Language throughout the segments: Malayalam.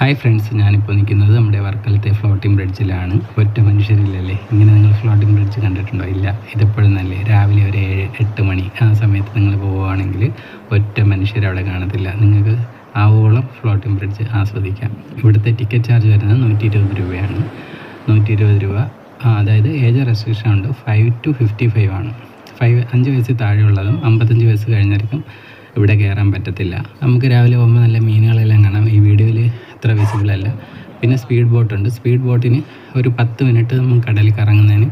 ഹായ് ഫ്രണ്ട്സ്, ഞാനിപ്പോൾ നിൽക്കുന്നത് നമ്മുടെ വർക്കലത്തെ ഫ്ലോട്ടിംഗ് ബ്രിഡ്ജിലാണ്. ഒറ്റ മനുഷ്യരില്ലല്ലേ. ഇങ്ങനെ നിങ്ങൾ ഫ്ലോട്ടിംഗ് ബ്രിഡ്ജ് കണ്ടിട്ടുണ്ടോ? ഇല്ല. ഇതെപ്പോഴും നല്ല രാവിലെ ഒരു 7-8 മണി ആ സമയത്ത് നിങ്ങൾ പോവുകയാണെങ്കിൽ ഒറ്റ മനുഷ്യരവിടെ കാണത്തില്ല. നിങ്ങൾക്ക് ആവോളം ഫ്ലോട്ടിംഗ് ബ്രിഡ്ജ് ആസ്വദിക്കാം. ഇവിടുത്തെ ടിക്കറ്റ് ചാർജ് വരുന്നത് 120 രൂപയാണ്. 120 രൂപ. അതായത് ഏജ് റെസ്ട്രിക്ഷൻ ഉണ്ട്. 5 to 55 ആണ്. 5 വയസ്സിൽ താഴെയുള്ളതും 55 വയസ്സ് കഴിഞ്ഞായിരിക്കും ഇവിടെ കയറാൻ പറ്റത്തില്ല. നമുക്ക് രാവിലെ പോകുമ്പോൾ നല്ല മീനുകളെല്ലാം കാണാം. ഈ വീഡിയോയിൽ അത്ര വിസിബിളല്ല. പിന്നെ സ്പീഡ് ബോട്ടുണ്ട്. സ്പീഡ് ബോട്ടിന് ഒരു 10 മിനിറ്റ് നമുക്ക് കടലിൽ കറങ്ങുന്നതിന്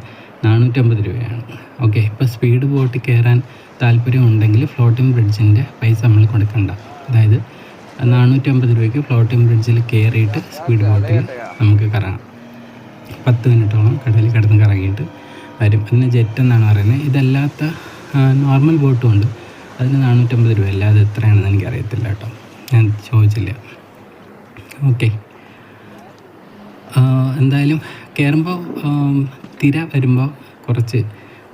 450 രൂപയാണ്. ഓക്കെ, ഇപ്പോൾ സ്പീഡ് ബോട്ടിൽ കയറാൻ താല്പര്യമുണ്ടെങ്കിൽ ഫ്ലോട്ടിംഗ് ബ്രിഡ്ജിൻ്റെ പൈസ നമ്മൾ കൊടുക്കണ്ട. അതായത് 450 രൂപയ്ക്ക് ഫ്ലോട്ടിംഗ് ബ്രിഡ്ജിൽ കയറിയിട്ട് സ്പീഡ് ബോട്ടിൽ നമുക്ക് കറങ്ങാം. 10 മിനിറ്റോളം കടലിൽ കിടന്ന് കറങ്ങിയിട്ട് വരും. അതിന് ജെറ്റ് എന്നാണ് പറയുന്നത്. ഇതല്ലാത്ത നോർമൽ ബോട്ടും ഉണ്ട്. അതിന് 450 രൂപ. അല്ലാതെ എത്രയാണെന്ന് എനിക്കറിയത്തില്ല കേട്ടോ, ഞാൻ ചോദിച്ചില്ല. ഓക്കെ, എന്തായാലും കയറുമ്പോൾ തിര വരുമ്പോൾ കുറച്ച്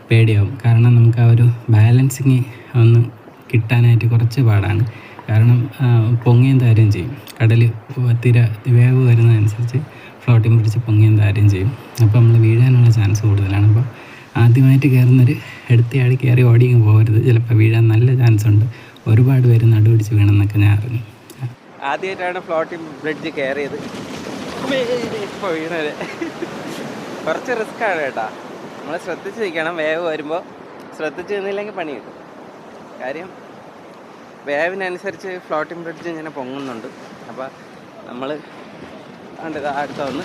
പേടിയാവും. കാരണം നമുക്ക് ആ ഒരു ബാലൻസിങ് ഒന്ന് കിട്ടാനായിട്ട് കുറച്ച് പാടാണ്. കാരണം പൊങ്ങിയും താരം ചെയ്യും. കടൽ തിര വേവ് വരുന്നതനുസരിച്ച് ഫ്ലോട്ടിംഗ് പിടിച്ച് പൊങ്ങിയും താരം ചെയ്യും. അപ്പോൾ നമ്മൾ വീഴാനുള്ള ചാൻസ് കൂടുതലാണ്. അപ്പോൾ ആദ്യമായിട്ട് കയറുന്നൊരു എടുത്തയാടി കയറി ഓടിയും പോകരുത്. ചിലപ്പോൾ വീഴാൻ നല്ല ചാൻസ് ഉണ്ട്. ഒരുപാട് പേര് നടുപിടിച്ച് വീണെന്നൊക്കെ ഞാൻ അറിഞ്ഞു. ആദ്യമായിട്ടാണ് ഫ്ലോട്ടിംഗ് ബ്രിഡ്ജ് കയറിയത്. ഇപ്പോൾ വീണത് കുറച്ച് റിസ്ക്കാണ് കേട്ടോ. നമ്മൾ ശ്രദ്ധിച്ച് നിൽക്കണം. വേവ് വരുമ്പോൾ ശ്രദ്ധിച്ച് നിന്നില്ലെങ്കിൽ പണി കിട്ടും. കാര്യം വേവിനനുസരിച്ച് ഫ്ലോട്ടിംഗ് ബ്രിഡ്ജ് ഇങ്ങനെ പൊങ്ങുന്നുണ്ട്. അപ്പോൾ നമ്മൾ അടുത്ത വന്ന്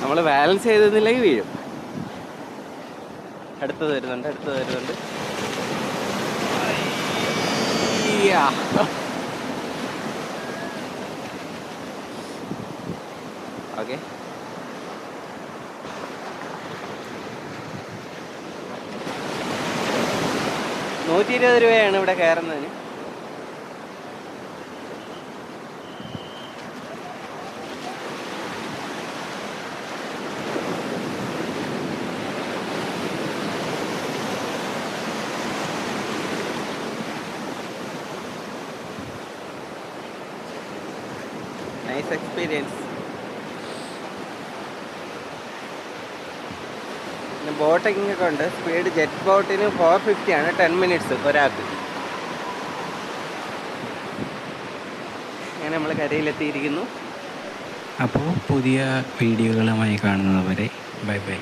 നമ്മൾ ബാലൻസ് ചെയ്തില്ലെങ്കിൽ വീഴും. അടുത്തത് വരുന്നുണ്ട്. ഓക്കെ, $120 രൂപയാണ് ഇവിടെ കയറുന്നതിന്. Nice experience. പിന്നെ ബോട്ടിംഗ് ഒക്കെ ഉണ്ട്. സ്പീഡ് ജെറ്റ് ബോട്ടിന് 450 ആണ്. 10 മിനിറ്റ്സ് ഒരാൾക്ക്. അങ്ങനെ നമ്മൾ കരയിലെത്തിയിരിക്കുന്നു. അപ്പോൾ പുതിയ വീഡിയോകളുമായി കാണുന്നവരെ ബൈ ബൈ.